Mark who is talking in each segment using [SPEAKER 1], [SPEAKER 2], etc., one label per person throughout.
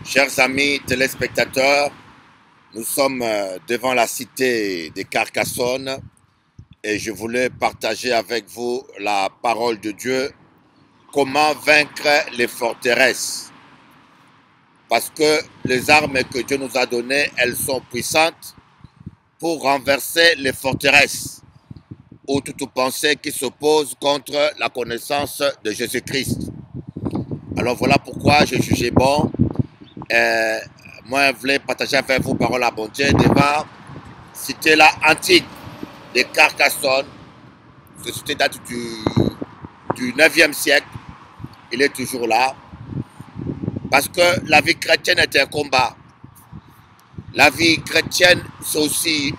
[SPEAKER 1] Chers amis téléspectateurs, nous sommes devant la cité de Carcassonne et je voulais partager avec vous la parole de Dieu, comment vaincre les forteresses. Parce que les armes que Dieu nous a données, elles sont puissantes pour renverser les forteresses ou toute pensée qui s'oppose contre la connaissance de Jésus-Christ. Alors voilà pourquoi j'ai jugé bon. Moi, je voulais partager avec vous parole à bon Dieu devant cité là antique de Carcassonne. Cette cité date du 9e siècle. Il est toujours là. Parce que la vie chrétienne est un combat. La vie chrétienne, c'est aussi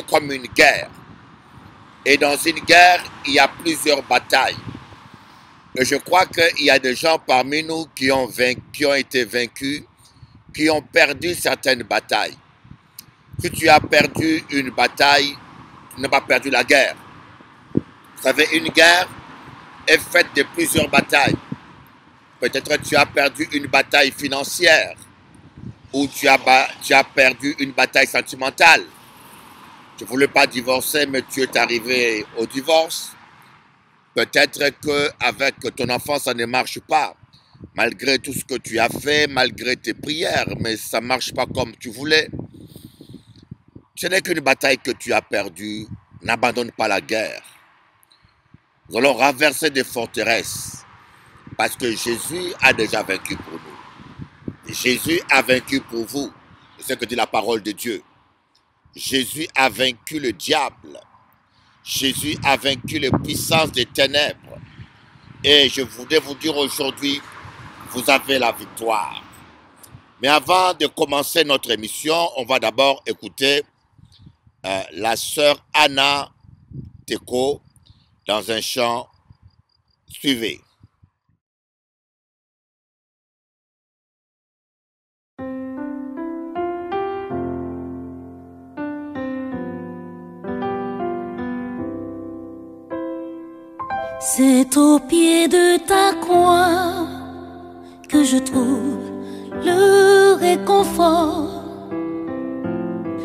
[SPEAKER 1] comme une guerre. Et dans une guerre, il y a plusieurs batailles. Et je crois qu'il y a des gens parmi nous qui ont été vaincus, qui ont perdu certaines batailles. Si tu as perdu une bataille, tu n'as pas perdu la guerre. Vous savez, une guerre est faite de plusieurs batailles. Peut-être tu as perdu une bataille financière ou tu as perdu une bataille sentimentale. Tu ne voulais pas divorcer, mais tu es arrivé au divorce. Peut-être qu'avec ton enfant, ça ne marche pas. Malgré tout ce que tu as fait, malgré tes prières, mais ça ne marche pas comme tu voulais. Ce n'est qu'une bataille que tu as perdue. N'abandonne pas la guerre. Nous allons renverser des forteresses. Parce que Jésus a déjà vaincu pour nous. Jésus a vaincu pour vous. C'est ce que dit la parole de Dieu. Jésus a vaincu le diable. Jésus a vaincu les puissances des ténèbres. Et je voudrais vous dire aujourd'hui, vous avez la victoire. Mais avant de commencer notre émission, on va d'abord écouter la sœur Anna Teko dans un chant. Suivez.
[SPEAKER 2] C'est au pied de ta croix que je trouve le réconfort.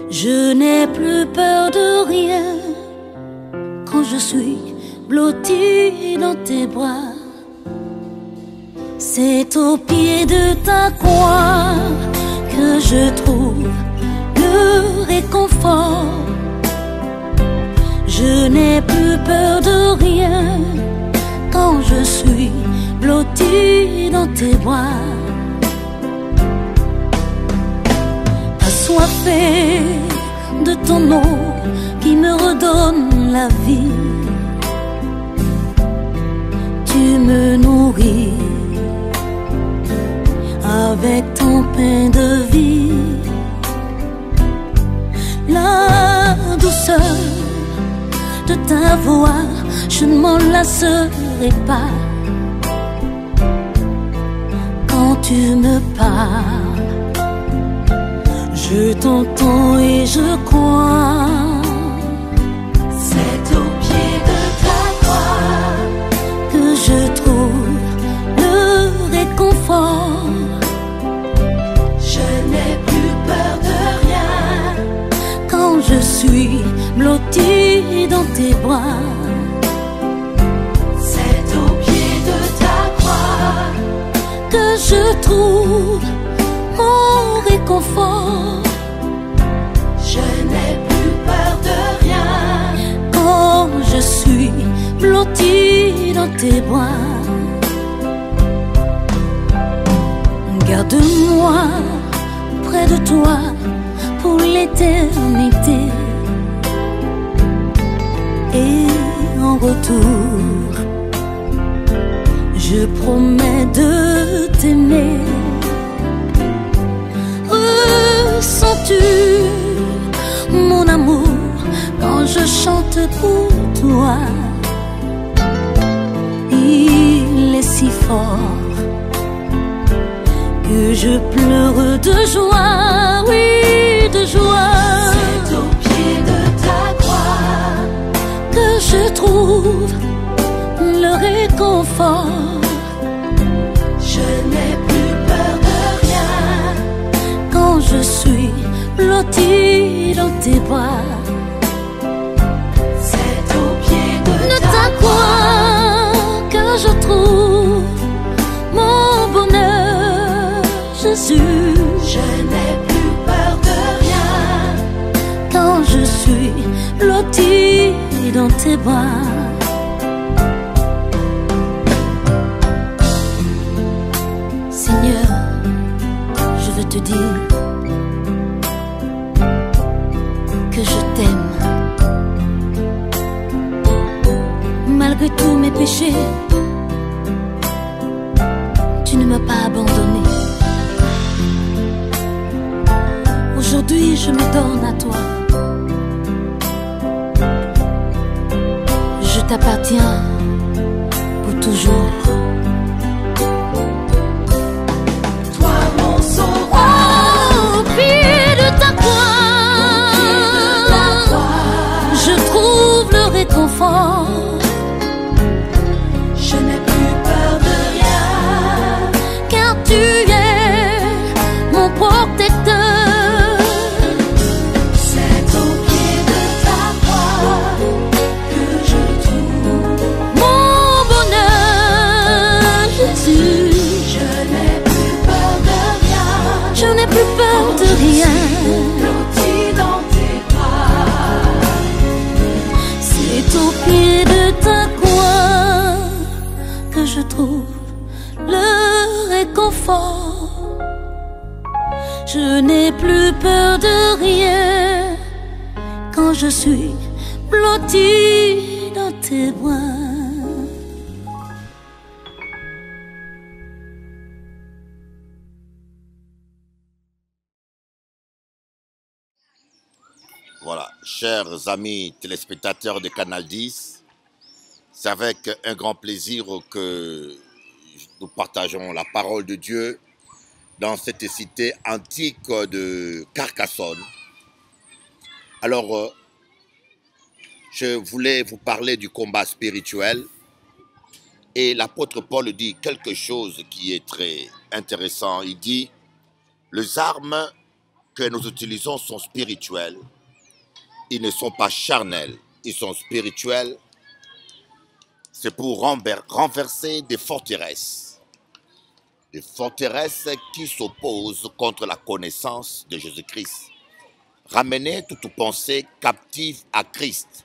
[SPEAKER 2] Je n'ai plus peur de rien quand je suis blotti dans tes bras. C'est au pied de ta croix que je trouve le réconfort. Je n'ai plus peur de rien quand je suis blotti dans tes bras. Assoiffé de ton eau qui me redonne la vie, tu me nourris avec ton pain de vie. La douceur de ta voix, je ne m'en lasserai pas. Quand tu me parles, je t'entends et je crois. C'est au pied de ta croix que je trouve le réconfort. Je n'ai plus peur de rien quand je suis blotti dans tes bras. C'est au pied de ta croix que je trouve mon réconfort. Je n'ai plus peur de rien quand je suis blotti dans tes bras. Garde-moi près de toi pour l'éternité. Et en retour, je promets de t'aimer. Ressens-tu mon amour quand je chante pour toi? Il est si fort que je pleure de joie, oui, de joie. C'est au pied de ta croix que je trouve le réconfort. Je n'ai plus peur de rien blotti dans tes bras. C'est au pied de ta croix que je trouve mon bonheur, Jésus. Je n'ai plus peur de rien quand je suis blotti dans tes bras. Seigneur, je veux te dire que je t'aime. Malgré tous mes péchés, tu ne m'as pas abandonné. Aujourd'hui, je me donne à toi. Je t'appartiens pour toujours. Toi, mon sauveur, au pied de ta croix, je trouve le réconfort. Je n'ai plus peur de rien, car tu es mon protecteur. C'est au pied de ta croix que je trouve mon bonheur, Jésus. Je n'ai plus peur de rien, je n'ai plus peur de rien. Blotti dans tes bras, c'est au pied de ta croix que je trouve le réconfort. Je n'ai plus peur de rien quand je suis blotti dans tes bras.
[SPEAKER 1] Voilà, chers amis téléspectateurs de Canal 10, c'est avec un grand plaisir que nous partageons la parole de Dieu dans cette cité antique de Carcassonne. Alors, je voulais vous parler du combat spirituel et l'apôtre Paul dit quelque chose qui est très intéressant. Il dit, les armes que nous utilisons sont spirituelles. Ils ne sont pas charnels, ils sont spirituels. C'est pour renverser des forteresses qui s'opposent contre la connaissance de Jésus-Christ. Ramener toute pensée captive à Christ.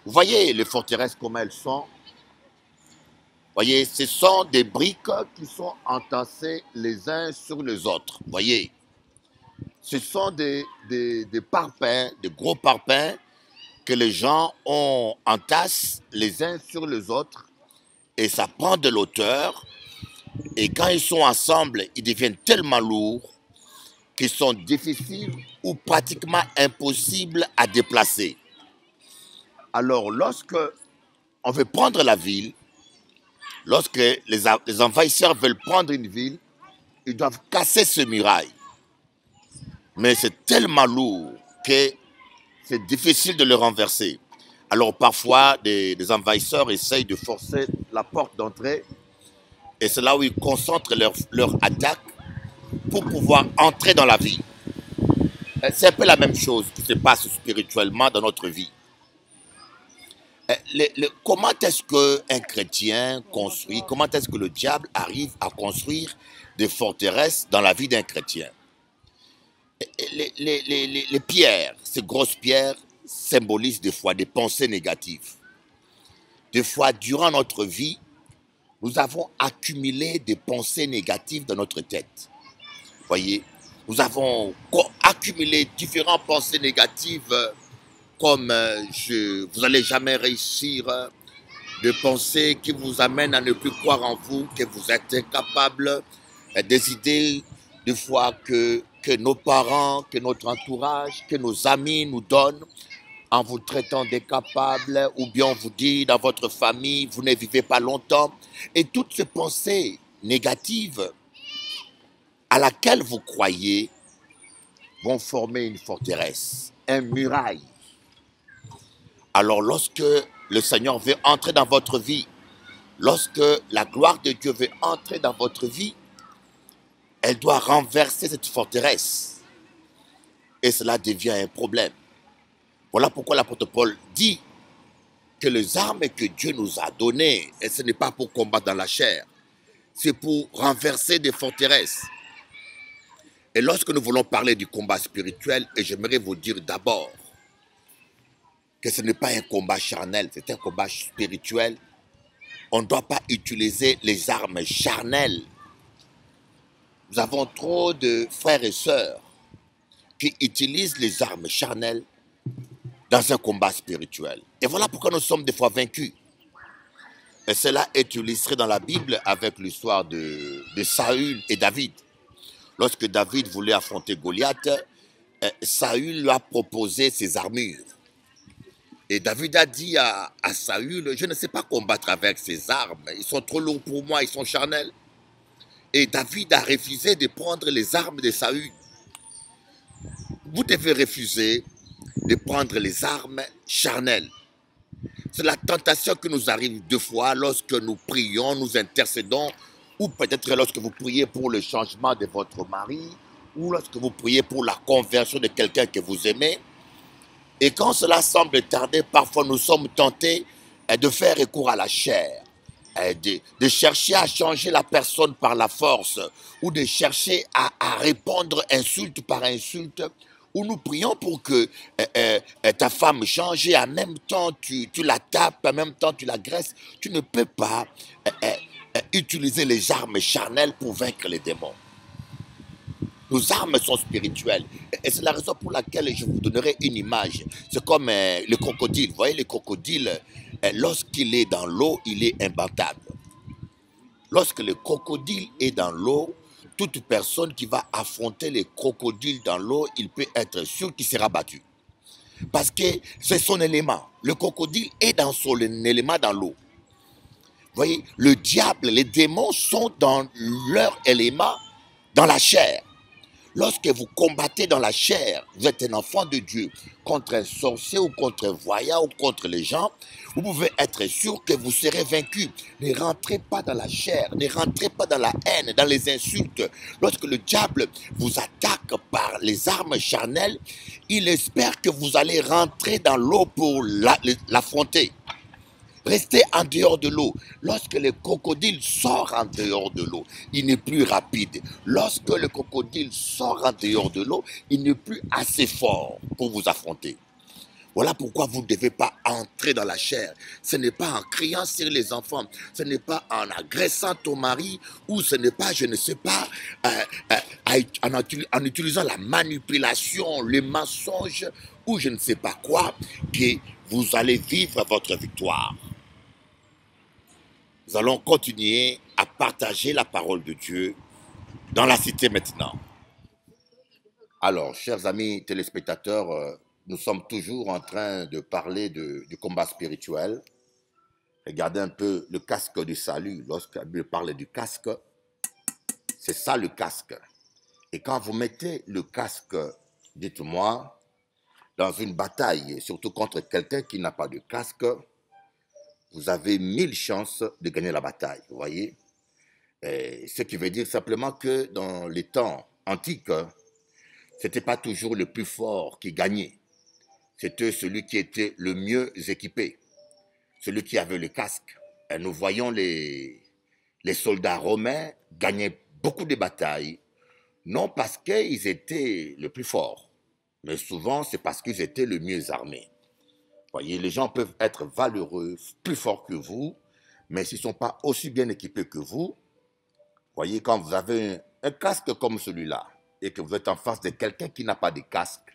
[SPEAKER 1] Vous voyez les forteresses comme elles sont. Vous voyez, ce sont des briques qui sont entassées les uns sur les autres. Vous voyez, ce sont des parpaings, des gros parpaings que les gens entassent les uns sur les autres et ça prend de l'auteur. Et quand ils sont ensemble, ils deviennent tellement lourds qu'ils sont difficiles ou pratiquement impossibles à déplacer. Alors, lorsque on veut prendre la ville, lorsque les envahisseurs veulent prendre une ville, ils doivent casser ce muraille. Mais c'est tellement lourd que c'est difficile de le renverser. Alors, parfois, des envahisseurs essayent de forcer la porte d'entrée. Et c'est là où ils concentrent leur attaque pour pouvoir entrer dans la vie. C'est un peu la même chose qui se passe spirituellement dans notre vie. Comment est-ce qu'un chrétien construit, comment est-ce que le diable arrive à construire des forteresses dans la vie d'un chrétien? Les pierres, ces grosses pierres, symbolisent des fois des pensées négatives. Des fois, durant notre vie, nous avons accumulé des pensées négatives dans notre tête. Voyez, nous avons accumulé différentes pensées négatives comme vous n'allez jamais réussir, de pensées qui vous amènent à ne plus croire en vous, que vous êtes incapable, des idées des fois que nos parents, que notre entourage, que nos amis nous donnent en vous traitant d'incapable, ou bien on vous dit dans votre famille, vous ne vivez pas longtemps. Et toutes ces pensées négatives à laquelle vous croyez vont former une forteresse, un muraille. Alors lorsque le Seigneur veut entrer dans votre vie, lorsque la gloire de Dieu veut entrer dans votre vie, elle doit renverser cette forteresse. et cela devient un problème. Voilà pourquoi l'apôtre Paul dit que les armes que Dieu nous a données, et ce n'est pas pour combattre dans la chair, c'est pour renverser des forteresses. Et lorsque nous voulons parler du combat spirituel, et j'aimerais vous dire d'abord que ce n'est pas un combat charnel, c'est un combat spirituel. On ne doit pas utiliser les armes charnelles. Nous avons trop de frères et sœurs qui utilisent les armes charnelles dans un combat spirituel. Et voilà pourquoi nous sommes des fois vaincus. Et cela est illustré dans la Bible avec l'histoire de Saül et David. Lorsque David voulait affronter Goliath, Saül lui a proposé ses armures. Et David a dit à Saül, je ne sais pas combattre avec ces armes, ils sont trop lourds pour moi, ils sont charnels. Et David a refusé de prendre les armes de Saül. Vous devez refuser de prendre les armes charnelles. C'est la tentation qui nous arrive deux fois lorsque nous prions, nous intercédons, ou peut-être lorsque vous priez pour le changement de votre mari, ou lorsque vous priez pour la conversion de quelqu'un que vous aimez. Et quand cela semble tarder, parfois nous sommes tentés de faire recours à la chair, de chercher à changer la personne par la force, ou de chercher à répondre insulte par insulte, où nous prions pour que ta femme change et en même temps tu la tapes, en même temps tu l'agresses. Tu ne peux pas utiliser les armes charnelles pour vaincre les démons. Nos armes sont spirituelles. Et c'est la raison pour laquelle je vous donnerai une image. C'est comme le crocodile. Vous voyez, le crocodile, lorsqu'il est dans l'eau, il est imbattable. Lorsque le crocodile est dans l'eau, toute personne qui va affronter les crocodiles dans l'eau, il peut être sûr qu'il sera battu. Parce que c'est son élément. Le crocodile est dans son élément dans l'eau. Vous voyez, le diable, les démons sont dans leur élément dans la chair. Lorsque vous combattez dans la chair, vous êtes un enfant de Dieu, contre un sorcier ou contre un voyant ou contre les gens, vous pouvez être sûr que vous serez vaincu. Ne rentrez pas dans la chair, ne rentrez pas dans la haine, dans les insultes. Lorsque le diable vous attaque par les armes charnelles, il espère que vous allez rentrer dans l'eau pour l'affronter. Restez en dehors de l'eau. Lorsque le crocodile sort en dehors de l'eau, il n'est plus rapide. Lorsque le crocodile sort en dehors de l'eau, il n'est plus assez fort pour vous affronter. Voilà pourquoi vous ne devez pas entrer dans la chair. Ce n'est pas en criant sur les enfants, ce n'est pas en agressant ton mari, ou ce n'est pas, je ne sais pas, en utilisant la manipulation, le mensonge, ou je ne sais pas quoi, que vous allez vivre votre victoire. Nous allons continuer à partager la parole de Dieu dans la cité maintenant. Alors, chers amis téléspectateurs, nous sommes toujours en train de parler du combat spirituel. Regardez un peu le casque du salut. Lorsqu'on parle du casque, c'est ça le casque. Et quand vous mettez le casque, dites-moi, dans une bataille, surtout contre quelqu'un qui n'a pas de casque, vous avez 1000 chances de gagner la bataille, vous voyez. Ce qui veut dire simplement que dans les temps antiques, ce n'était pas toujours le plus fort qui gagnait. C'était celui qui était le mieux équipé, celui qui avait le casque. Et nous voyons les soldats romains gagner beaucoup de batailles, non parce qu'ils étaient le plus forts, mais souvent c'est parce qu'ils étaient le mieux armés. Voyez, les gens peuvent être valeureux, plus forts que vous, mais s'ils ne sont pas aussi bien équipés que vous, voyez, quand vous avez un casque comme celui-là, et que vous êtes en face de quelqu'un qui n'a pas de casque,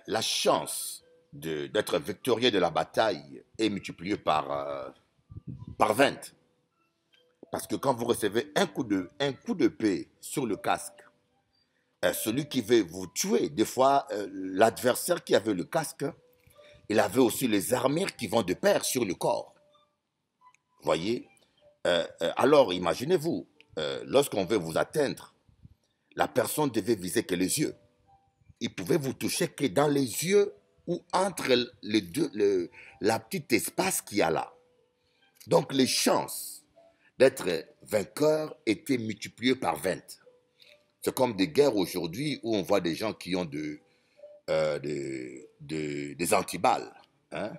[SPEAKER 1] la chance d'être victorieux de la bataille est multipliée par 20. Parce que quand vous recevez un coup d'épée sur le casque, celui qui veut vous tuer, des fois, l'adversaire qui avait le casque, il avait aussi les armures qui vont de pair sur le corps. Voyez, alors imaginez-vous, lorsqu'on veut vous atteindre, la personne devait viser que les yeux. Il pouvait vous toucher que dans les yeux ou entre les deux, la petite espace qu'il y a là. Donc les chances d'être vainqueur étaient multipliées par 20. C'est comme des guerres aujourd'hui où on voit des gens qui ont des antiballes, hein,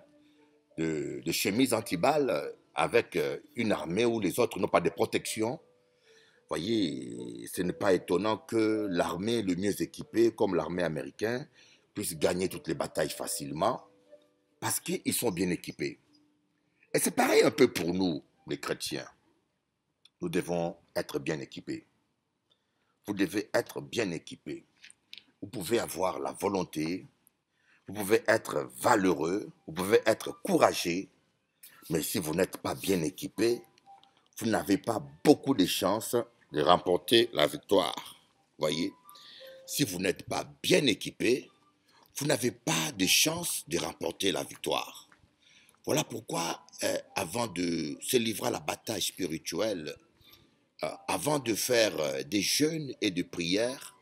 [SPEAKER 1] de chemises antiballes avec une armée où les autres n'ont pas de protection. Voyez, ce n'est pas étonnant que l'armée le mieux équipée, comme l'armée américaine, puisse gagner toutes les batailles facilement parce qu'ils sont bien équipés. Et c'est pareil un peu pour nous, les chrétiens. Nous devons être bien équipés. Vous devez être bien équipés. Vous pouvez avoir la volonté, vous pouvez être valeureux, vous pouvez être courageux, mais si vous n'êtes pas bien équipé, vous n'avez pas beaucoup de chances de remporter la victoire. Voyez, si vous n'êtes pas bien équipé, vous n'avez pas de chance de remporter la victoire. Voilà pourquoi, avant de se livrer à la bataille spirituelle, avant de faire des jeûnes et des prières,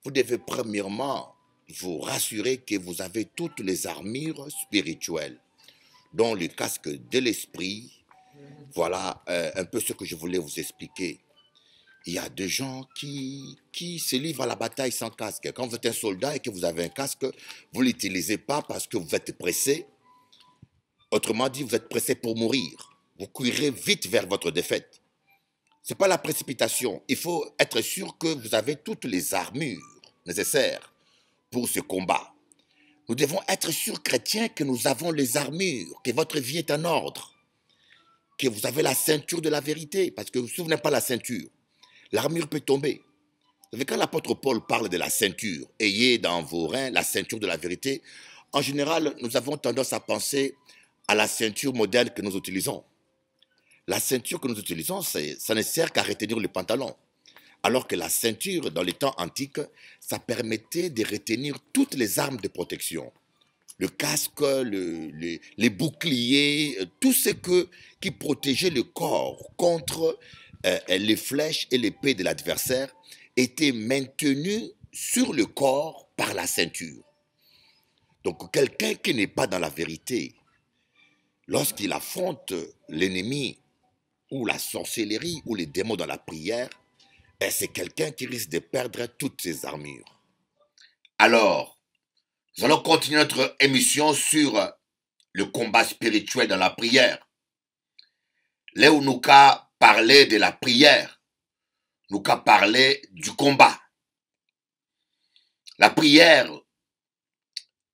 [SPEAKER 1] vous devez premièrement vous rassurer que vous avez toutes les armures spirituelles, dont le casque de l'esprit. Voilà un peu ce que je voulais vous expliquer. Il y a des gens qui se livrent à la bataille sans casque. Quand vous êtes un soldat et que vous avez un casque, vous ne l'utilisez pas parce que vous êtes pressé. Autrement dit, vous êtes pressé pour mourir. Vous courez vite vers votre défaite. Ce n'est pas la précipitation. Il faut être sûr que vous avez toutes les armures nécessaires pour ce combat. Nous devons être sûrs, chrétiens, que nous avons les armures, que votre vie est en ordre, que vous avez la ceinture de la vérité, parce que vous ne vous souvenez pas la ceinture. L'armure peut tomber. Vous savez, quand l'apôtre Paul parle de la ceinture, ayez dans vos reins la ceinture de la vérité, en général, nous avons tendance à penser à la ceinture moderne que nous utilisons. La ceinture que nous utilisons, ça ne sert qu'à retenir le pantalon. Alors que la ceinture, dans les temps antiques, ça permettait de retenir toutes les armes de protection. Le casque, les boucliers, tout ce qui protégeait le corps contre les flèches et l'épée de l'adversaire était maintenu sur le corps par la ceinture. Donc quelqu'un qui n'est pas dans la vérité, lorsqu'il affronte l'ennemi ou la sorcellerie ou les démons dans la prière, c'est quelqu'un qui risque de perdre toutes ses armures. Alors, nous allons continuer notre émission sur le combat spirituel dans la prière. Là où nous avons parlé de la prière, nous avons parlé du combat. La prière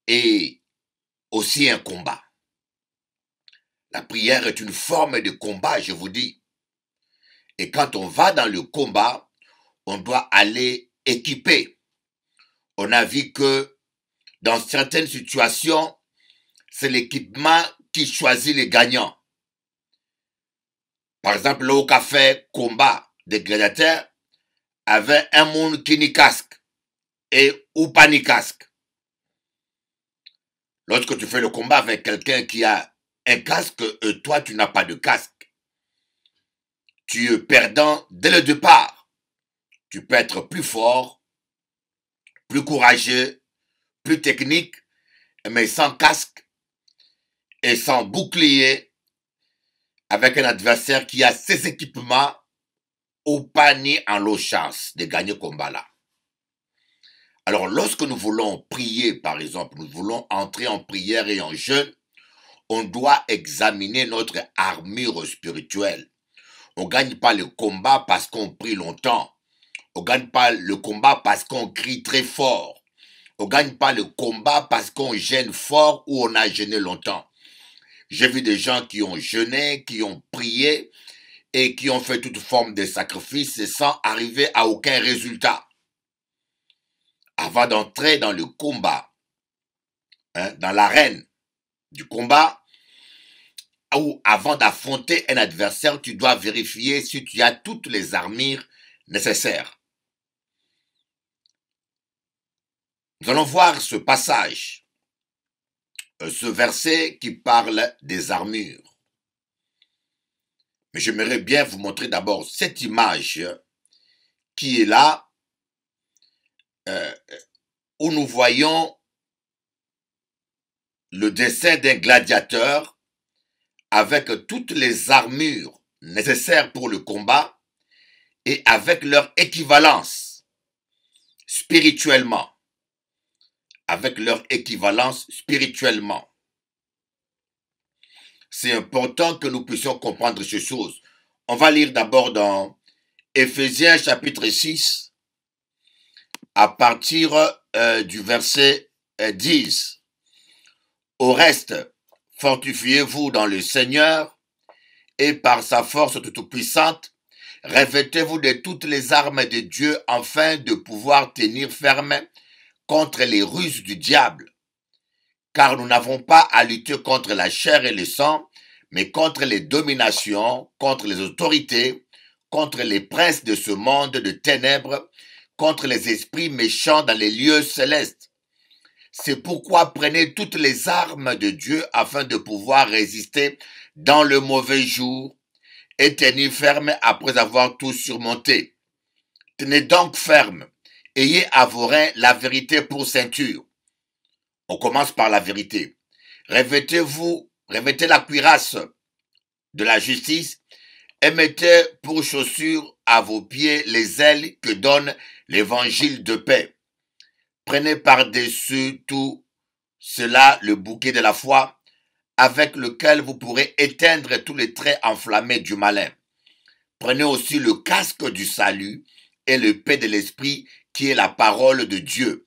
[SPEAKER 1] est aussi un combat. La prière est une forme de combat, je vous dis. Et quand on va dans le combat, on doit aller équipé. On a vu que dans certaines situations, c'est l'équipement qui choisit les gagnants. Par exemple, là où on a fait combat des gladiateurs, avait un monde qui ni casque et ou pas ni casque. Lorsque tu fais le combat avec quelqu'un qui a un casque et toi tu n'as pas de casque, tu es perdant dès le départ. Tu peux être plus fort, plus courageux, plus technique, mais sans casque et sans bouclier, avec un adversaire qui a ses équipements, ou pas ni en l'eau chance de gagner ce combat-là. Alors, lorsque nous voulons prier, par exemple, nous voulons entrer en prière et en jeûne, on doit examiner notre armure spirituelle. On ne gagne pas le combat parce qu'on prie longtemps. On ne gagne pas le combat parce qu'on crie très fort. On ne gagne pas le combat parce qu'on jeûne fort ou on a jeûné longtemps. J'ai vu des gens qui ont jeûné, qui ont prié et qui ont fait toute forme de sacrifice sans arriver à aucun résultat. Avant d'entrer dans le combat, dans l'arène du combat, ou avant d'affronter un adversaire, tu dois vérifier si tu as toutes les armures nécessaires. Nous allons voir ce passage, ce verset qui parle des armures. Mais j'aimerais bien vous montrer d'abord cette image qui est là, où nous voyons le dessin d'un gladiateur avec toutes les armures nécessaires pour le combat et avec leur équivalence. spirituellement, avec leur équivalence spirituellement. C'est important que nous puissions comprendre ces choses. On va lire d'abord dans Éphésiens chapitre 6, à partir du verset 10. Au reste, fortifiez-vous dans le Seigneur et par sa force toute-puissante, revêtez-vous de toutes les armes de Dieu afin de pouvoir tenir ferme contre les ruses du diable. Car nous n'avons pas à lutter contre la chair et le sang, mais contre les dominations, contre les autorités, contre les princes de ce monde de ténèbres, contre les esprits méchants dans les lieux célestes. C'est pourquoi prenez toutes les armes de Dieu afin de pouvoir résister dans le mauvais jour et tenir ferme après avoir tout surmonté. Tenez donc ferme, ayez à vos reins la vérité pour ceinture. On commence par la vérité. Revêtez la cuirasse de la justice et mettez pour chaussures à vos pieds les ailes que donne l'évangile de paix. Prenez par-dessus tout cela le bouquet de la foi, avec lequel vous pourrez éteindre tous les traits enflammés du malin. Prenez aussi le casque du salut et l'épée de l'esprit qui est la parole de Dieu.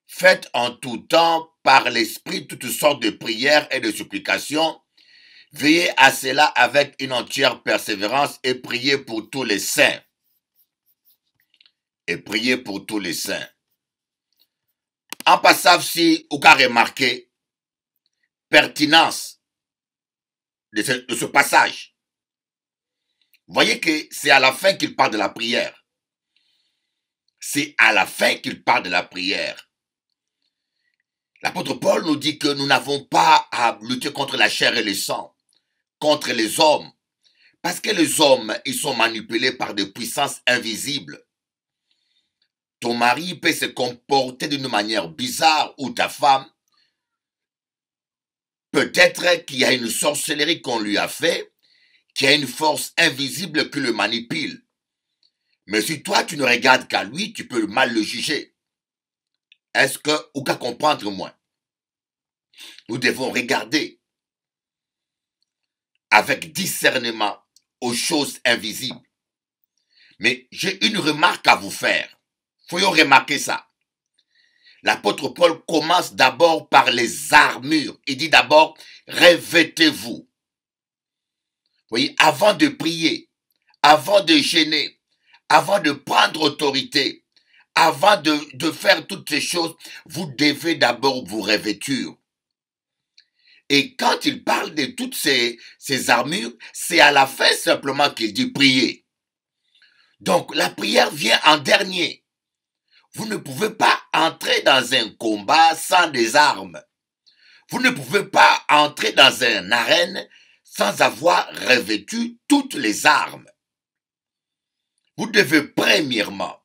[SPEAKER 1] Faites en tout temps par l'esprit toutes sortes de prières et de supplications. Veillez à cela avec une entière persévérance et priez pour tous les saints. Et priez pour tous les saints. En passant, si vous avez remarqué pertinence de ce passage, voyez que c'est à la fin qu'il parle de la prière. C'est à la fin qu'il parle de la prière. L'apôtre Paul nous dit que nous n'avons pas à lutter contre la chair et le sang, contre les hommes, parce que les hommes, ils sont manipulés par des puissances invisibles. Ton mari peut se comporter d'une manière bizarre ou ta femme. Peut-être qu'il y a une sorcellerie qu'on lui a fait, qu'il y a une force invisible qui le manipule. Mais si toi, tu ne regardes qu'à lui, tu peux mal le juger. Est-ce que, ou qu'à comprendre moins, nous devons regarder avec discernement aux choses invisibles. Mais j'ai une remarque à vous faire. Faut y remarquer ça. L'apôtre Paul commence d'abord par les armures. Il dit d'abord, revêtez-vous. Vous voyez, avant de prier, avant de gêner, avant de prendre autorité, avant de faire toutes ces choses, vous devez d'abord vous revêtir. Et quand il parle de toutes ces armures, c'est à la fin simplement qu'il dit prier. Donc la prière vient en dernier. Vous ne pouvez pas entrer dans un combat sans des armes. Vous ne pouvez pas entrer dans une arène sans avoir revêtu toutes les armes. Vous devez premièrement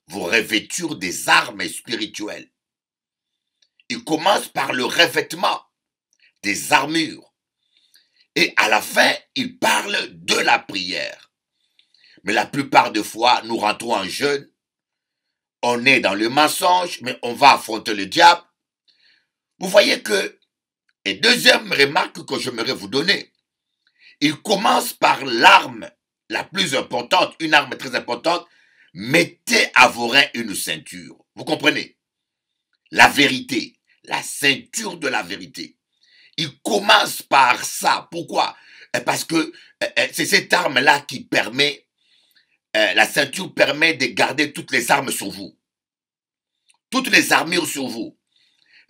[SPEAKER 1] vous revêtir des armes spirituelles. Il commence par le revêtement des armures. Et à la fin, il parle de la prière. Mais la plupart des fois, nous rentrons en jeûne. On est dans le mensonge, mais on va affronter le diable. Vous voyez que, et deuxième remarque que j'aimerais vous donner, il commence par l'arme la plus importante, une arme très importante, mettez à vos reins une ceinture. Vous comprenez? La vérité, la ceinture de la vérité. Il commence par ça. Pourquoi? Parce que c'est cette arme-là qui permet, la ceinture permet de garder toutes les armes sur vous. Toutes les armures sur vous.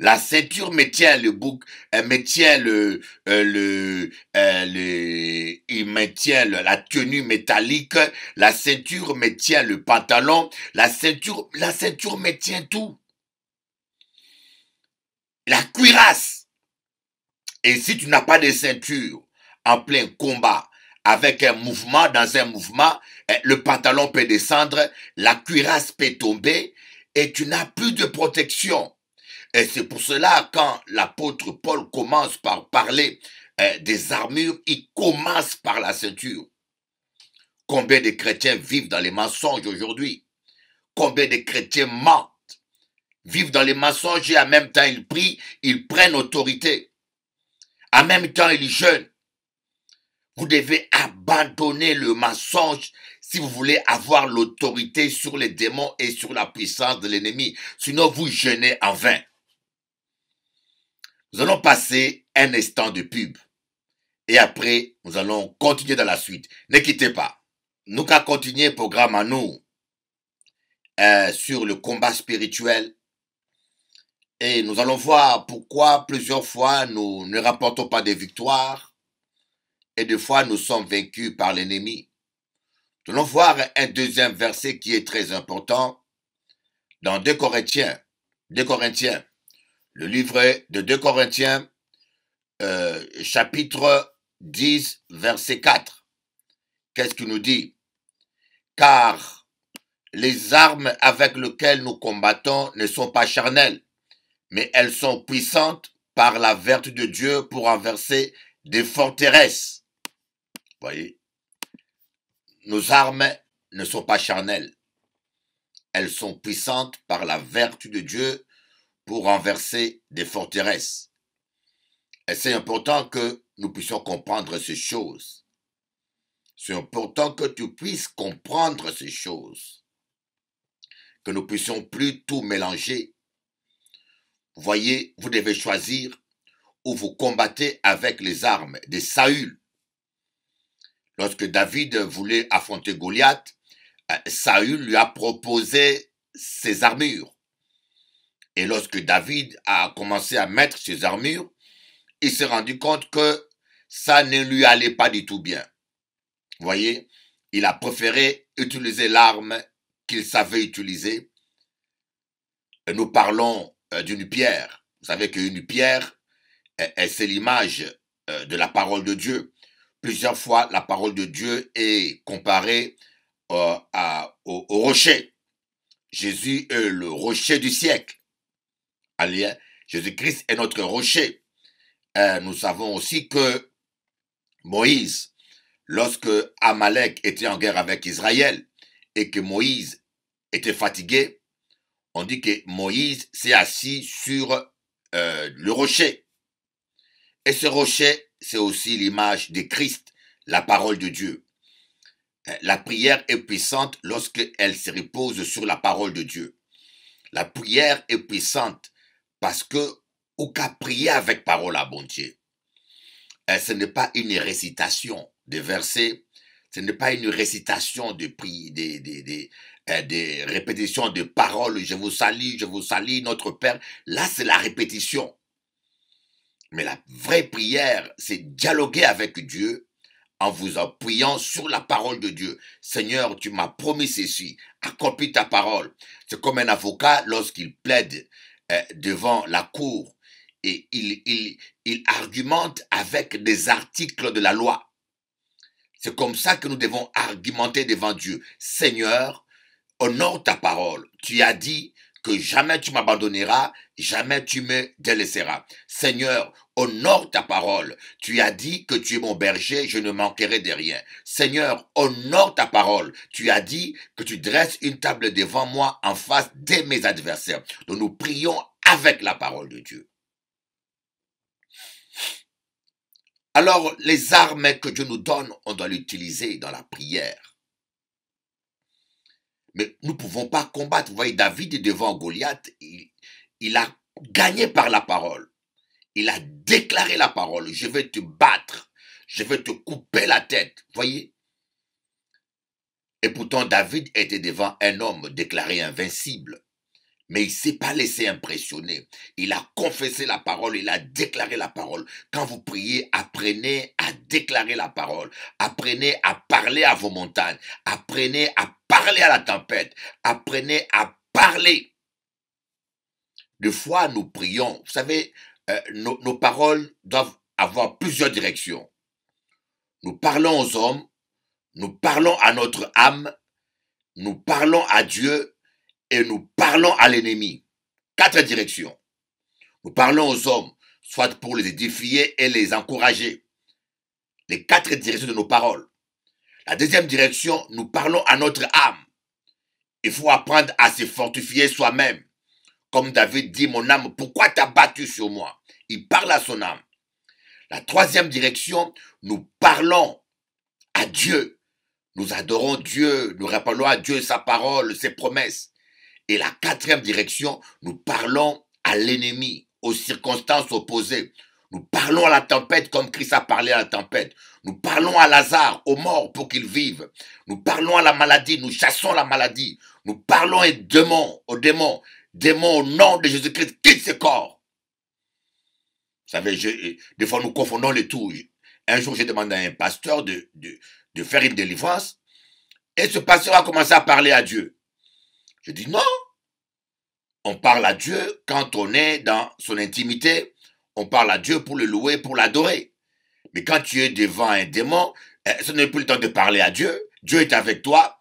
[SPEAKER 1] La ceinture me tient le bouc, me tient il me tient la tenue métallique, la ceinture me tient le pantalon, la ceinture me tient tout. La cuirasse. Et si tu n'as pas de ceinture en plein combat, avec un mouvement, dans un mouvement, le pantalon peut descendre, la cuirasse peut tomber et tu n'as plus de protection. Et c'est pour cela, quand l'apôtre Paul commence par parler des armures, il commence par la ceinture. Combien de chrétiens vivent dans les mensonges aujourd'hui? combien de chrétiens mentent, vivent dans les mensonges et en même temps ils prient, ils prennent autorité. En même temps ils jeûnent. Vous devez abandonner le mensonge si vous voulez avoir l'autorité sur les démons et sur la puissance de l'ennemi. Sinon vous jeûnez en vain. Nous allons passer un instant de pub. Et après, nous allons continuer dans la suite. Ne quittez pas. Nous allons continuer le programme à nous sur le combat spirituel. Et nous allons voir pourquoi plusieurs fois nous ne rapportons pas de victoires. Et des fois nous sommes vaincus par l'ennemi. Nous allons voir un deuxième verset qui est très important. Dans 2 Corinthiens. 2 Corinthiens. Le livre de 2 Corinthiens, chapitre 10, verset 4. Qu'est-ce qu'il nous dit? Car les armes avec lesquelles nous combattons ne sont pas charnelles, mais elles sont puissantes par la vertu de Dieu pour renverser des forteresses. Voyez? Nos armes ne sont pas charnelles. Elles sont puissantes par la vertu de Dieu pour renverser des forteresses. Et c'est important que nous puissions comprendre ces choses. C'est important que tu puisses comprendre ces choses. Que nous puissions plus tout mélanger. Vous voyez, vous devez choisir où vous combattez avec les armes de Saül. Lorsque David voulait affronter Goliath, Saül lui a proposé ses armures. Et lorsque David a commencé à mettre ses armures, il s'est rendu compte que ça ne lui allait pas du tout bien. Vous voyez, il a préféré utiliser l'arme qu'il savait utiliser. Et nous parlons d'une pierre. Vous savez qu'une pierre, c'est l'image de la parole de Dieu. Plusieurs fois, la parole de Dieu est comparée au rocher. Jésus est le rocher du siècle. Allez, Jésus-Christ est notre rocher. Nous savons aussi que Moïse, lorsque Amalek était en guerre avec Israël et que Moïse était fatigué, on dit que Moïse s'est assis sur le rocher. Et ce rocher, c'est aussi l'image de Christ, la parole de Dieu. La prière est puissante lorsqu'elle se repose sur la parole de Dieu. La prière est puissante parce que ou qu'à prier avec parole à bon Dieu. Ce n'est pas une récitation de versets, ce n'est pas une récitation de des répétitions de paroles. Je vous salue, notre Père. Là, c'est la répétition. Mais la vraie prière, c'est dialoguer avec Dieu en vous appuyant sur la parole de Dieu. Seigneur, tu m'as promis ceci, accomplis ta parole. C'est comme un avocat lorsqu'il plaide devant la cour et il argumente avec des articles de la loi. C'est comme ça que nous devons argumenter devant Dieu. Seigneur, honore ta parole. Tu as dit que jamais tu m'abandonneras, jamais tu me délaisseras. Seigneur, honore ta parole. Tu as dit que tu es mon berger, je ne manquerai de rien. Seigneur, honore ta parole. Tu as dit que tu dresses une table devant moi en face de mes adversaires. Donc nous prions avec la parole de Dieu. Alors, les armes que Dieu nous donne, on doit l'utiliser dans la prière. Mais nous ne pouvons pas combattre. Vous voyez, David est devant Goliath, il a gagné par la parole. Il a déclaré la parole. Je vais te battre. Je vais te couper la tête. Voyez? Et pourtant, David était devant un homme déclaré invincible. Mais il ne s'est pas laissé impressionner. Il a confessé la parole, il a déclaré la parole. Quand vous priez, apprenez à déclarer la parole. Apprenez à parler à vos montagnes. Apprenez à parler à la tempête. Apprenez à parler. Des fois, nous prions. Vous savez, nos paroles doivent avoir plusieurs directions. Nous parlons aux hommes, nous parlons à notre âme, nous parlons à Dieu et nous parlons à l'ennemi. 4 directions. Nous parlons aux hommes, soit pour les édifier et les encourager. Les 4 directions de nos paroles. La deuxième direction, nous parlons à notre âme. Il faut apprendre à se fortifier soi-même. Comme David dit, mon âme, pourquoi t'as battu sur moi? Il parle à son âme. La troisième direction, nous parlons à Dieu. Nous adorons Dieu, nous rappelons à Dieu sa parole, ses promesses. Et la quatrième direction, nous parlons à l'ennemi, aux circonstances opposées. Nous parlons à la tempête comme Christ a parlé à la tempête. Nous parlons à Lazare, aux morts pour qu'ils vivent. Nous parlons à la maladie, nous chassons la maladie. Nous parlons aux démons. Démons au nom de Jésus-Christ, quitte ce corps. Vous savez, des fois nous confondons les tout. Un jour, j'ai demandé à un pasteur de faire une délivrance. Et ce pasteur a commencé à parler à Dieu. Je dis non. On parle à Dieu quand on est dans son intimité. On parle à Dieu pour le louer, pour l'adorer. Mais quand tu es devant un démon, ce n'est plus le temps de parler à Dieu. Dieu est avec toi.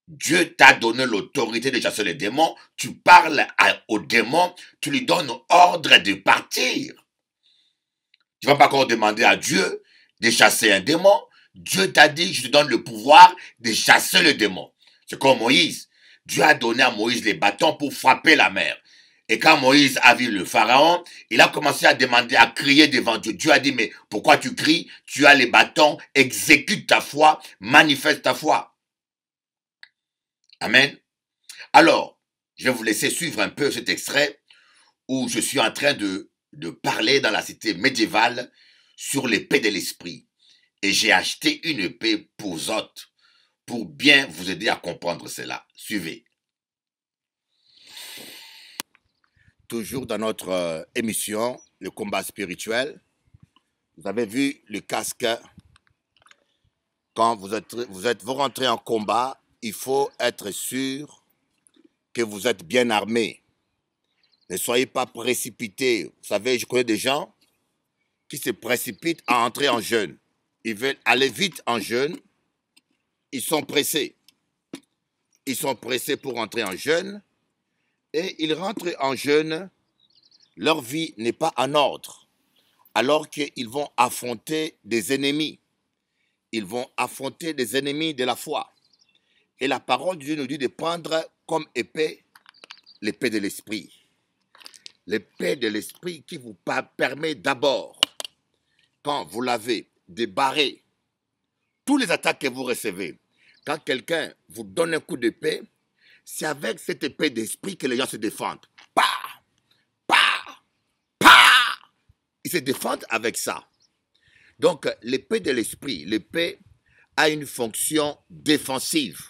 [SPEAKER 1] Dieu t'a donné l'autorité de chasser les démons. Tu parles au démon, tu lui donnes ordre de partir. Tu ne vas pas encore demander à Dieu de chasser un démon. Dieu t'a dit, je te donne le pouvoir de chasser le démon. C'est comme Moïse. Dieu a donné à Moïse les bâtons pour frapper la mer. Et quand Moïse a vu le pharaon, il a commencé à demander, à crier devant Dieu. Dieu a dit, mais pourquoi tu cries? Tu as les bâtons, exécute ta foi, manifeste ta foi. Amen. Alors, je vais vous laisser suivre un peu cet extrait où je suis en train de parler dans la cité médiévale sur l'épée de l'esprit. Et j'ai acheté une épée pour Zot, pour bien vous aider à comprendre cela. Suivez. Toujours dans notre émission, le combat spirituel, vous avez vu le casque. Quand vous rentrez en combat, il faut être sûr que vous êtes bien armé. Ne soyez pas précipités. Vous savez, je connais des gens qui se précipitent à entrer en jeûne. Ils veulent aller vite en jeûne. Ils sont pressés. Ils sont pressés pour entrer en jeûne. Et ils rentrent en jeûne. Leur vie n'est pas en ordre. Alors qu'ils vont affronter des ennemis. Ils vont affronter des ennemis de la foi. Et la parole de Dieu nous dit de prendre comme épée l'épée de l'esprit. L'épée de l'esprit qui vous permet d'abord, quand vous l'avez, de barrer tous les attaques que vous recevez. Quand quelqu'un vous donne un coup d'épée, c'est avec cette épée d'esprit que les gens se défendent. Bah, bah, bah. Ils se défendent avec ça. Donc, l'épée de l'esprit, l'épée a une fonction défensive.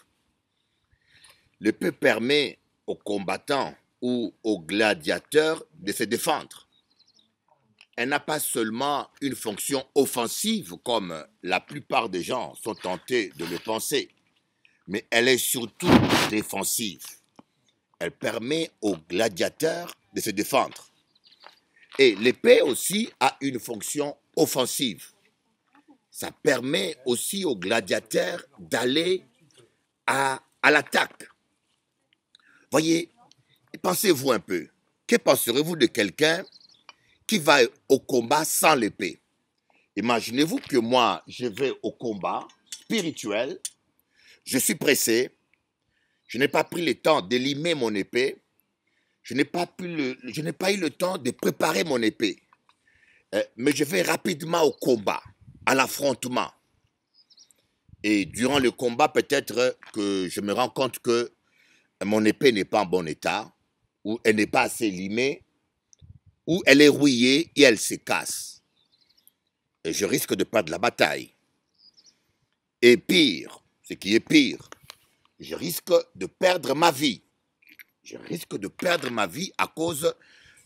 [SPEAKER 1] L'épée permet aux combattants ou aux gladiateurs de se défendre. Elle n'a pas seulement une fonction offensive comme la plupart des gens sont tentés de le penser, mais elle est surtout défensive. Elle permet aux gladiateurs de se défendre. Et l'épée aussi a une fonction offensive. Ça permet aussi aux gladiateurs d'aller à l'attaque. Voyez, pensez-vous un peu. Que penserez-vous de quelqu'un qui va au combat sans l'épée? Imaginez-vous que moi, je vais au combat spirituel, je suis pressé, je n'ai pas pris le temps de limer mon épée, je n'ai pas eu le temps de préparer mon épée. Mais je vais rapidement au combat, à l'affrontement. Et durant le combat, peut-être que je me rends compte que mon épée n'est pas en bon état, ou elle n'est pas assez limée, ou elle est rouillée et elle se casse. Et je risque de perdre la bataille. Et pire, ce qui est pire, je risque de perdre ma vie. Je risque de perdre ma vie à cause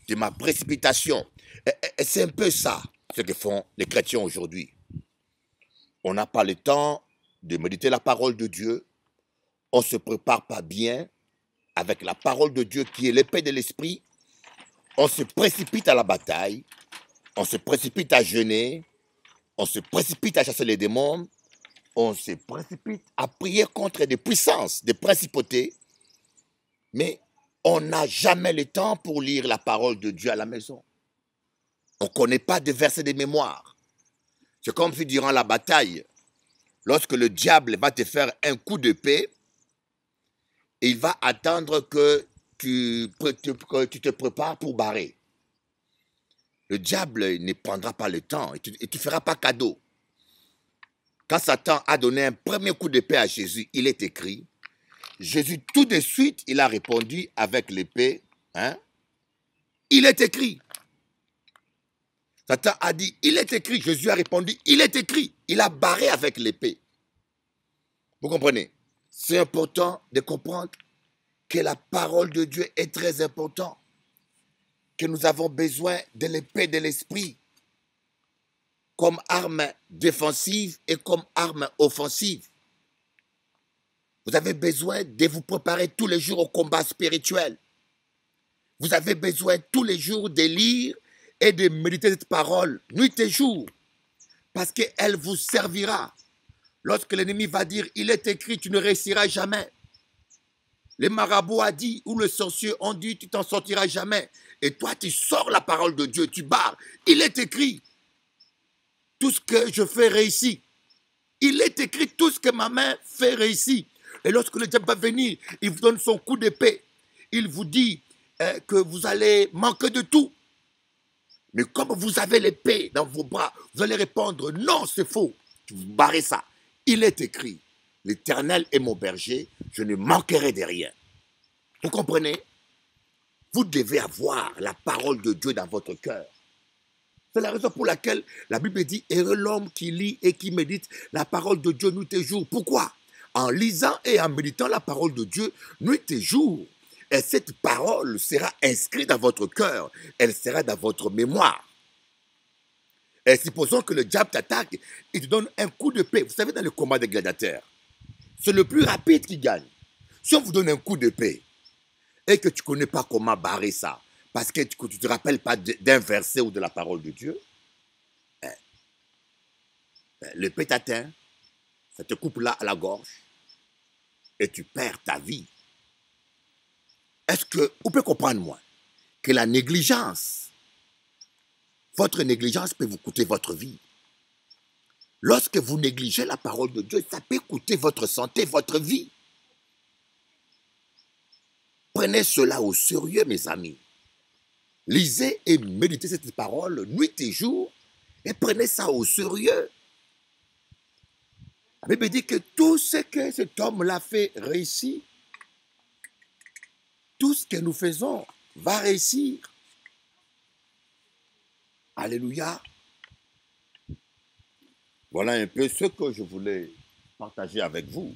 [SPEAKER 1] de ma précipitation. Et c'est un peu ça, ce que font les chrétiens aujourd'hui. On n'a pas le temps de méditer la parole de Dieu. On ne se prépare pas bien avec la parole de Dieu qui est l'épée de l'esprit. On se précipite à la bataille. On se précipite à jeûner. On se précipite à chasser les démons. On se précipite à prier contre des puissances, des principautés. Mais on n'a jamais le temps pour lire la parole de Dieu à la maison. On ne connaît pas de versets de mémoire. C'est comme si durant la bataille, lorsque le diable va te faire un coup d'épée, Et il va attendre que que tu te prépares pour barrer. Le diable ne prendra pas le temps et tu ne feras pas cadeau. Quand Satan a donné un premier coup d'épée à Jésus, il est écrit, Jésus tout de suite, il a répondu avec l'épée, hein? Il est écrit. Satan a dit, il est écrit. Jésus a répondu, il est écrit. Il a barré avec l'épée. Vous comprenez? C'est important de comprendre que la parole de Dieu est très importante, que nous avons besoin de l'épée de l'esprit comme arme défensive et comme arme offensive. Vous avez besoin de vous préparer tous les jours au combat spirituel. Vous avez besoin tous les jours de lire et de méditer cette parole, nuit et jour, parce qu'elle vous servira. Lorsque l'ennemi va dire, il est écrit, tu ne réussiras jamais. Les marabouts ont dit, ou les sorciers ont dit, tu t'en sortiras jamais. Et toi, tu sors la parole de Dieu, tu barres. Il est écrit, tout ce que je fais réussit. Il est écrit, tout ce que ma main fait réussit. Et lorsque le diable va venir, il vous donne son coup d'épée. Il vous dit que vous allez manquer de tout. Mais comme vous avez l'épée dans vos bras, vous allez répondre, non, c'est faux. Vous barrez ça. Il est écrit, l'Éternel est mon berger, je ne manquerai de rien. Vous comprenez? Vous devez avoir la parole de Dieu dans votre cœur. C'est la raison pour laquelle la Bible dit, heureux l'homme qui lit et qui médite la parole de Dieu nuit et jour. Pourquoi? En lisant et en méditant la parole de Dieu nuit et jour. Et cette parole sera inscrite dans votre cœur. Elle sera dans votre mémoire. Et supposons que le diable t'attaque, il te donne un coup de paix. Vous savez, dans le combat des gladiateurs, c'est le plus rapide qui gagne. Si on vous donne un coup de paix et que tu ne connais pas comment barrer ça, parce que tu ne te rappelles pas d'un verset ou de la parole de Dieu, l'épée t'atteint, ça te coupe là à la gorge et tu perds ta vie. Est-ce que vous pouvez comprendre, moi, que la négligence, votre négligence peut vous coûter votre vie. Lorsque vous négligez la parole de Dieu, ça peut coûter votre santé, votre vie. Prenez cela au sérieux, mes amis. Lisez et méditez cette parole nuit et jour et prenez ça au sérieux. La Bible dit que tout ce que cet homme-là fait réussit. Tout ce que nous faisons va réussir. Alléluia. Voilà un peu ce que je voulais partager avec vous.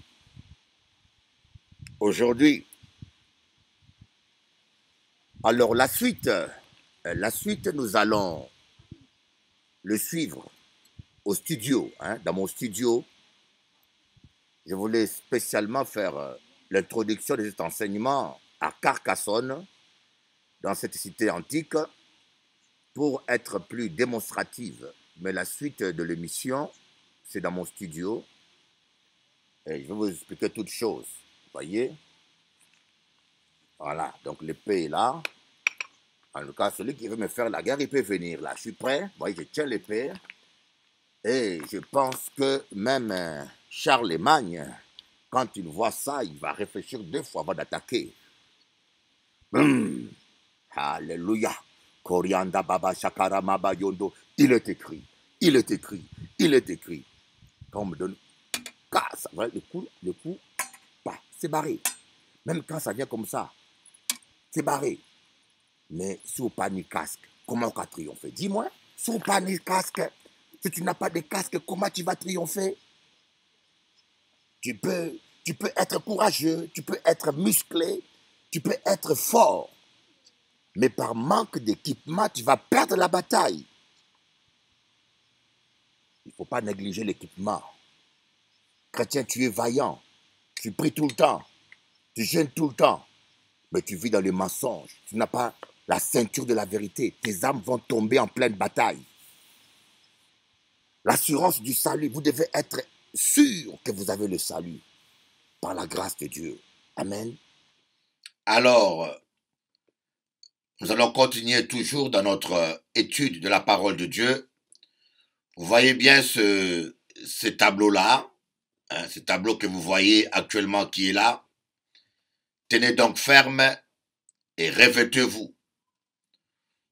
[SPEAKER 1] Aujourd'hui, alors la suite, nous allons le suivre au studio. Dans mon studio, je voulais spécialement faire l'introduction de cet enseignement à Carcassonne, dans cette cité antique, pour être plus démonstrative. Mais la suite de l'émission, c'est dans mon studio. Et je vais vous expliquer toutes choses. Vous voyez? Voilà, donc l'épée est là. En tout cas, celui qui veut me faire la guerre, il peut venir là. Je suis prêt. Vous voyez, je tiens l'épée. Et je pense que même Charlemagne, quand il voit ça, il va réfléchir 2 fois avant d'attaquer. Alléluia. Korianda Baba Shakara Maba Yondo. Il est écrit. Il est écrit. Il est écrit. Quand on me donne. Ça, le coup, c'est barré. Même quand ça vient comme ça, c'est barré. Mais si vous n'avez pas ni casque, comment on va triompher? Dis-moi, si vous n'avez pas ni casque, si tu n'as pas de casque, comment tu vas triompher? Tu peux être courageux, tu peux être musclé, tu peux être fort. Mais par manque d'équipement, tu vas perdre la bataille. Il ne faut pas négliger l'équipement. Chrétien, tu es vaillant. Tu pries tout le temps. Tu jeûnes tout le temps. Mais tu vis dans le mensonge. Tu n'as pas la ceinture de la vérité. Tes âmes vont tomber en pleine bataille. L'assurance du salut. Vous devez être sûr que vous avez le salut par la grâce de Dieu. Amen. Alors, nous allons continuer toujours dans notre étude de la parole de Dieu. Vous voyez bien ce tableau-là, ce tableau que vous voyez actuellement qui est là. Tenez donc ferme et revêtez-vous.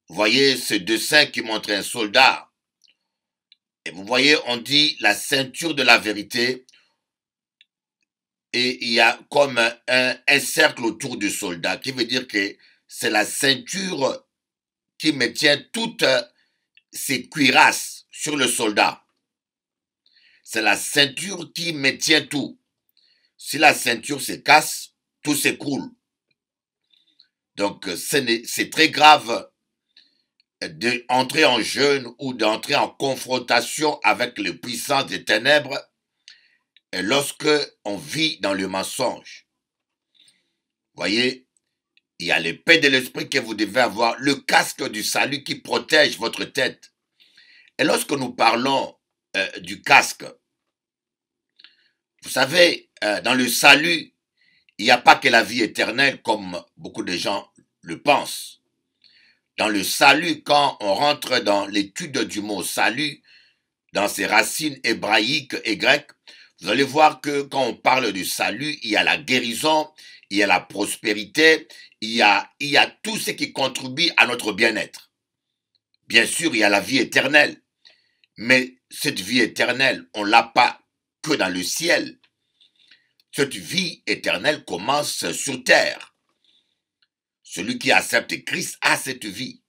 [SPEAKER 1] Vous voyez ce dessin qui montre un soldat. Et vous voyez, on dit la ceinture de la vérité. Et il y a comme un cercle autour du soldat, qui veut dire que c'est la ceinture qui maintient toutes ces cuirasses sur le soldat. C'est la ceinture qui maintient tout. Si la ceinture se casse, tout s'écroule. Donc c'est très grave d'entrer en jeûne ou d'entrer en confrontation avec les puissances des ténèbres et lorsque on vit dans le mensonge. Voyez, il y a l'épée de l'esprit que vous devez avoir, le casque du salut qui protège votre tête. Et lorsque nous parlons du casque, vous savez, dans le salut, il n'y a pas que la vie éternelle comme beaucoup de gens le pensent. Dans le salut, quand on rentre dans l'étude du mot salut, dans ses racines hébraïques et grecques, vous allez voir que quand on parle du salut, il y a la guérison, il y a la prospérité, il y a tout ce qui contribue à notre bien-être. Bien sûr, il y a la vie éternelle, mais cette vie éternelle, on ne l'a pas que dans le ciel. Cette vie éternelle commence sur terre. Celui qui accepte Christ a cette vie.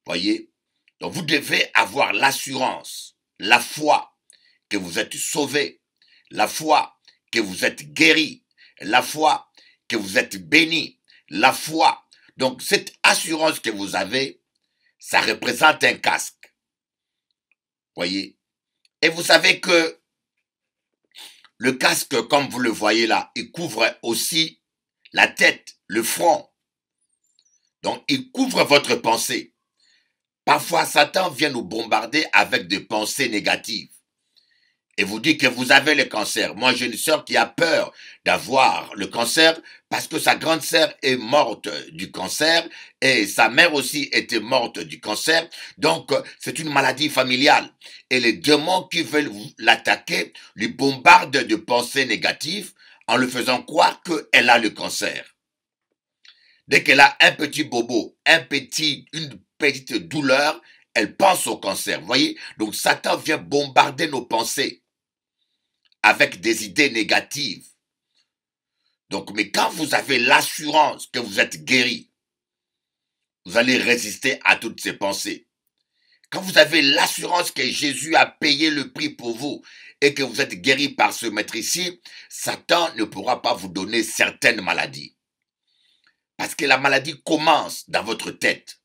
[SPEAKER 1] Voyez? Donc vous devez avoir l'assurance, la foi que vous êtes sauvé, la foi que vous êtes guéri, la foi que vous êtes béni, la foi. Donc cette assurance que vous avez, ça représente un casque. Voyez? Et vous savez que le casque, comme vous le voyez là, il couvre aussi la tête, le front. Donc il couvre votre pensée. Parfois, Satan vient nous bombarder avec des pensées négatives. Et vous dit que vous avez le cancer. Moi, j'ai une sœur qui a peur d'avoir le cancer parce que sa grande sœur est morte du cancer et sa mère aussi était morte du cancer. Donc, c'est une maladie familiale. Et les démons qui veulent l'attaquer lui bombardent de pensées négatives en lui faisant croire qu'elle a le cancer. Dès qu'elle a un petit bobo, une petite douleur, elle pense au cancer. Vous voyez? Donc, Satan vient bombarder nos pensées avec des idées négatives. Donc, mais quand vous avez l'assurance que vous êtes guéri, vous allez résister à toutes ces pensées. Quand vous avez l'assurance que Jésus a payé le prix pour vous et que vous êtes guéri par ce maître ici, Satan ne pourra pas vous donner certaines maladies. Parce que la maladie commence dans votre tête.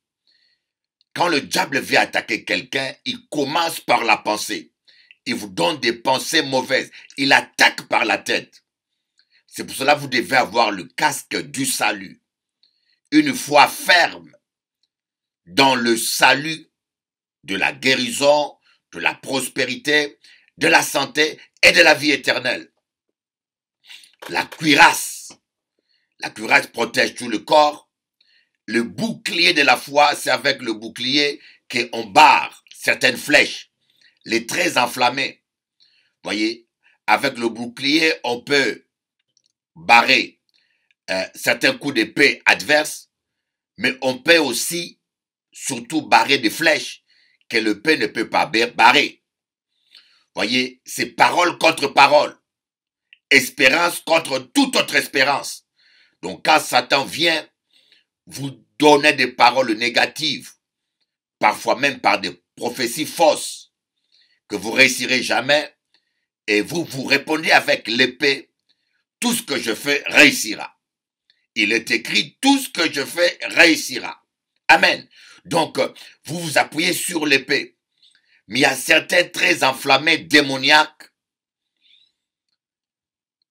[SPEAKER 1] Quand le diable vient attaquer quelqu'un, il commence par la pensée. Il vous donne des pensées mauvaises. Il attaque par la tête. C'est pour cela que vous devez avoir le casque du salut. Une foi ferme dans le salut de la guérison, de la prospérité, de la santé et de la vie éternelle. La cuirasse. La cuirasse protège tout le corps. Le bouclier de la foi, c'est avec le bouclier qu'on barre certaines flèches. Les traits enflammés. Voyez, avec le bouclier, on peut barrer certains coups d'épée adverses, mais on peut aussi, surtout, barrer des flèches que l'épée ne peut pas barrer. Voyez, c'est parole contre parole, espérance contre toute autre espérance. Donc, quand Satan vient vous donner des paroles négatives, parfois même par des prophéties fausses, que vous réussirez jamais, et vous répondez avec l'épée, tout ce que je fais réussira. Il est écrit, tout ce que je fais réussira. Amen. Donc, vous vous appuyez sur l'épée. Mais il y a certains traits enflammés démoniaques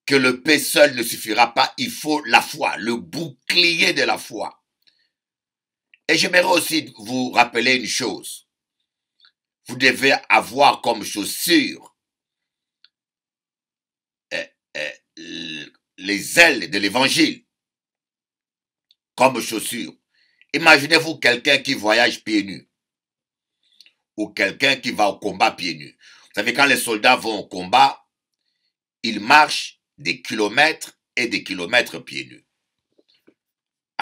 [SPEAKER 1] que l'épée seule ne suffira pas. Il faut la foi, le bouclier de la foi. Et j'aimerais aussi vous rappeler une chose. Vous devez avoir comme chaussure les ailes de l'évangile. Comme chaussure. Imaginez-vous quelqu'un qui voyage pieds nus. Ou quelqu'un qui va au combat pieds nus. Vous savez, quand les soldats vont au combat, ils marchent des kilomètres et des kilomètres pieds nus.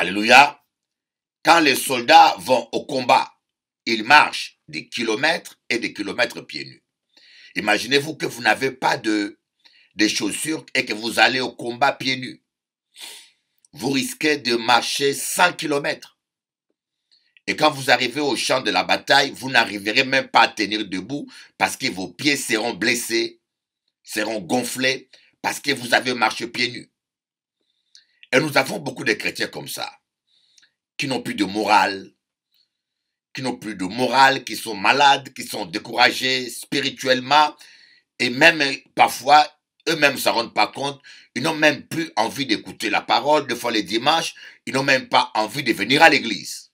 [SPEAKER 1] Alléluia. Quand les soldats vont au combat, ils marchent des kilomètres et des kilomètres pieds nus. Imaginez-vous que vous n'avez pas des chaussures et que vous allez au combat pieds nus. Vous risquez de marcher 100 kilomètres. Et quand vous arrivez au champ de la bataille, vous n'arriverez même pas à tenir debout parce que vos pieds seront blessés, seront gonflés parce que vous avez marché pieds nus. Et nous avons beaucoup de chrétiens comme ça, qui n'ont plus de morale, qui sont malades, qui sont découragés spirituellement, et même parfois, eux-mêmes ne s'en rendent pas compte, ils n'ont même plus envie d'écouter la parole, des fois les dimanches, ils n'ont même pas envie de venir à l'église.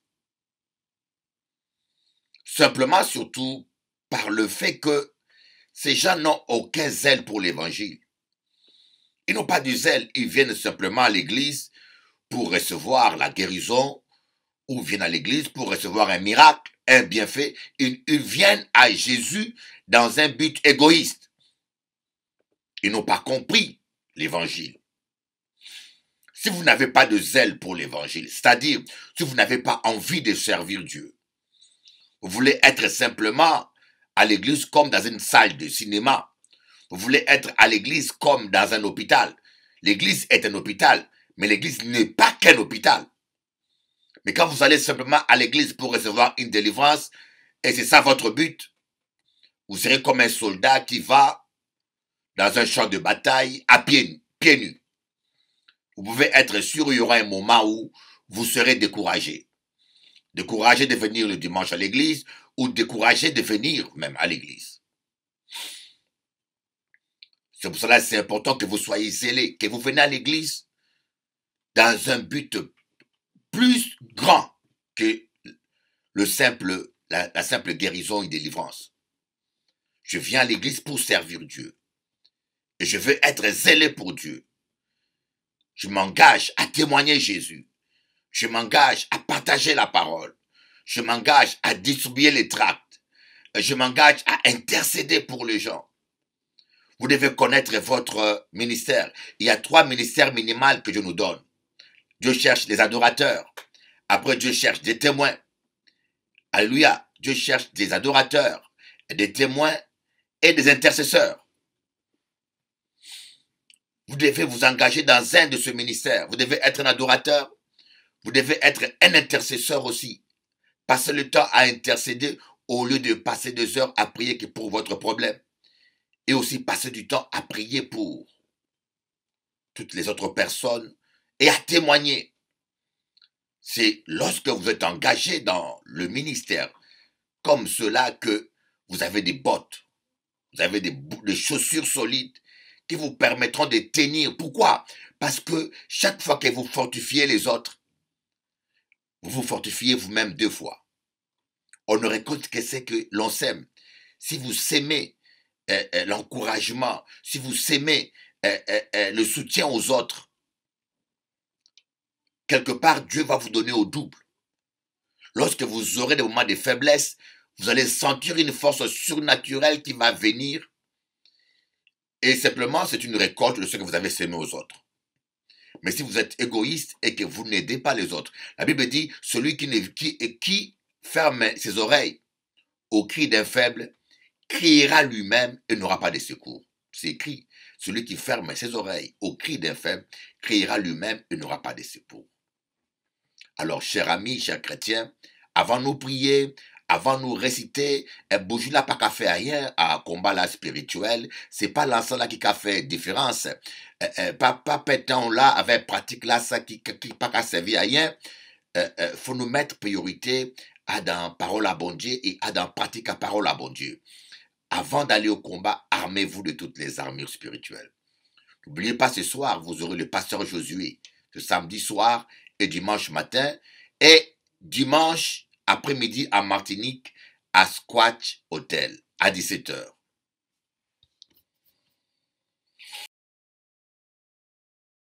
[SPEAKER 1] Simplement, surtout, par le fait que ces gens n'ont aucun zèle pour l'évangile. Ils n'ont pas du zèle, ils viennent simplement à l'église pour recevoir la guérison, ou viennent à l'église pour recevoir un miracle, un bienfait. Ils viennent à Jésus dans un but égoïste. Ils n'ont pas compris l'évangile. Si vous n'avez pas de zèle pour l'évangile, c'est-à-dire si vous n'avez pas envie de servir Dieu, vous voulez être simplement à l'église comme dans une salle de cinéma, vous voulez être à l'église comme dans un hôpital. L'église est un hôpital, mais l'église n'est pas qu'un hôpital. Mais quand vous allez simplement à l'église pour recevoir une délivrance, et c'est ça votre but, vous serez comme un soldat qui va dans un champ de bataille à pieds nus. Vous pouvez être sûr qu'il y aura un moment où vous serez découragé. Découragé de venir le dimanche à l'église ou découragé de venir même à l'église. C'est pour cela que c'est important que vous soyez zélés, que vous venez à l'église dans un but plus grand que la simple guérison et délivrance. Je viens à l'église pour servir Dieu. Et je veux être zélé pour Dieu. Je m'engage à témoigner Jésus. Je m'engage à partager la parole. Je m'engage à distribuer les tracts. Je m'engage à intercéder pour les gens. Vous devez connaître votre ministère. Il y a 3 ministères minimaux que je nous donne. Dieu cherche des adorateurs. Après, Dieu cherche des témoins. Alléluia. Dieu cherche des adorateurs, des témoins et des intercesseurs. Vous devez vous engager dans un de ce ministère. Vous devez être un adorateur. Vous devez être un intercesseur aussi. Passez le temps à intercéder au lieu de passer 2 heures à prier que pour votre problème. Et aussi passer du temps à prier pour toutes les autres personnes et à témoigner. C'est lorsque vous êtes engagé dans le ministère comme cela que vous avez des bottes, vous avez des chaussures solides qui vous permettront de tenir. Pourquoi? Parce que chaque fois que vous fortifiez les autres, vous vous fortifiez vous-même 2 fois. On ne récolte que ce que l'on sème. Si vous sémez l'encouragement, si vous sémez le soutien aux autres, quelque part, Dieu va vous donner au double. Lorsque vous aurez des moments de faiblesse, vous allez sentir une force surnaturelle qui va venir. Et simplement, c'est une récolte de ce que vous avez sémé aux autres. Mais si vous êtes égoïste et que vous n'aidez pas les autres, la Bible dit, celui qui ferme ses oreilles au cri d'un faible, criera lui-même et n'aura pas de secours. C'est écrit, celui qui ferme ses oreilles au cri d'un faible, criera lui-même et n'aura pas de secours. Alors, chers amis, chers chrétiens, avant nous prier, avant nous réciter, bouger là pas qu'à faire rien à combat là spirituel, c'est pas l'ensemble là qui a fait différence. Pas pétant là avec pratique là ça qui pas qu'à servir à rien. Faut nous mettre priorité à dans parole à bon Dieu et à dans pratique à parole à bon Dieu. Avant d'aller au combat, armez-vous de toutes les armures spirituelles. N'oubliez pas, ce soir, vous aurez le pasteur Josué, ce samedi soir et dimanche matin, et dimanche après-midi à Martinique, à Squatch Hotel, à 17h.